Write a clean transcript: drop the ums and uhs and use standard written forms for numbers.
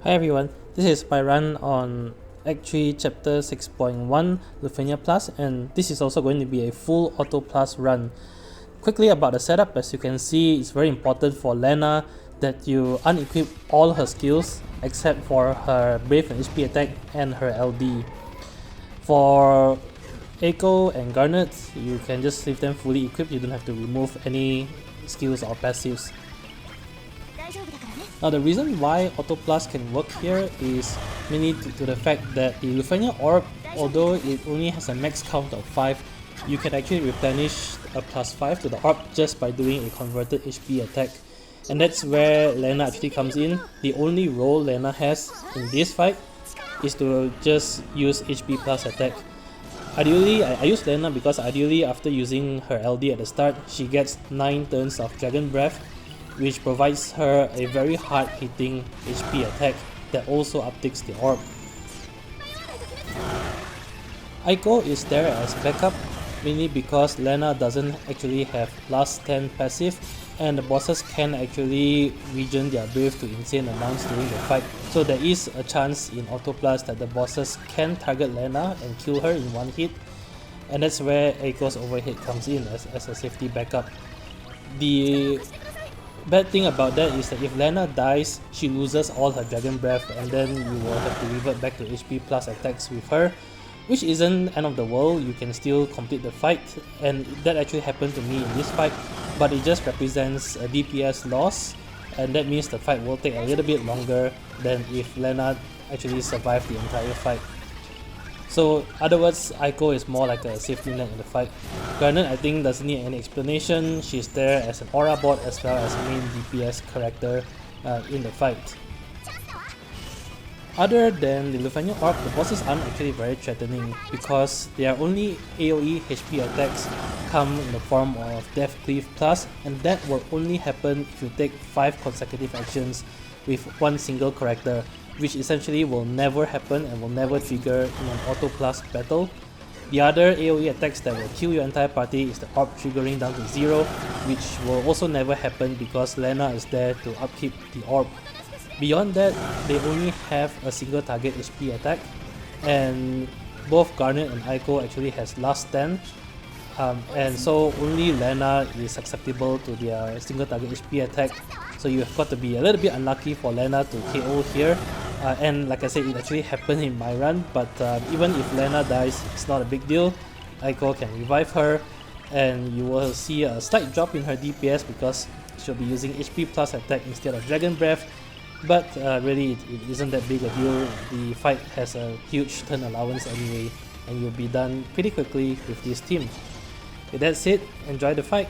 Hi everyone, this is my run on Act 3 Chapter 6.1 Lufenia Plus, and this is also going to be a full Auto Plus run. Quickly about the setup, as you can see, it's very important for Lenna that you unequip all her skills except for her Brave and HP attack and her LD. For Eiko and Garnet, you can just leave them fully equipped, you don't have to remove any skills or passives. Now the reason why Auto Plus can work here is mainly due to the fact that the Lufenia orb, although it only has a max count of 5, you can actually replenish a +5 to the orb just by doing a converted HP attack. And that's where Lenna actually comes in. The only role Lenna has in this fight is to just use HP plus attack. Ideally, I use Lenna because ideally after using her LD at the start, she gets 9 turns of Dragon Breath, which provides her a very hard hitting HP attack that also upticks the orb. Eiko is there as backup, mainly because Lenna doesn't actually have last 10 passive, and the bosses can actually regen their brave to insane amounts during the fight, so there is a chance in Auto Plus that the bosses can target Lenna and kill her in one hit, and that's where Eiko's overhead comes in as a safety backup. The bad thing about that is that if Lenna dies, she loses all her Dragon Breath, and then you will have to revert back to HP plus attacks with her, which isn't end of the world. You can still complete the fight, and that actually happened to me in this fight, but it just represents a DPS loss, and that means the fight will take a little bit longer than if Lenna actually survived the entire fight. So in other words, Eiko is more like a safety net in the fight. Garnet, I think, doesn't need any explanation. She's there as an aura bot as well as main DPS character in the fight. Other than the Lufenia orb, the bosses aren't actually very threatening because their only AoE HP attacks come in the form of Death Cleave Plus, and that will only happen if you take 5 consecutive actions with one single character, which essentially will never happen and will never trigger in an Auto Plus battle. The other AoE attacks that will kill your entire party is the orb triggering down to 0, which will also never happen because Lenna is there to upkeep the orb. Beyond that, they only have a single target HP attack, and both Garnet and Eiko actually has last stand, and so only Lenna is susceptible to their single target HP attack, so you have got to be a little bit unlucky for Lenna to KO here. And like I said, it actually happened in my run, but even if Lenna dies, it's not a big deal. Eiko can revive her, and you will see a slight drop in her DPS because she'll be using HP plus attack instead of Dragon Breath, but really it isn't that big a deal. The fight has a huge turn allowance anyway, and you'll be done pretty quickly with this team. With that said, enjoy the fight!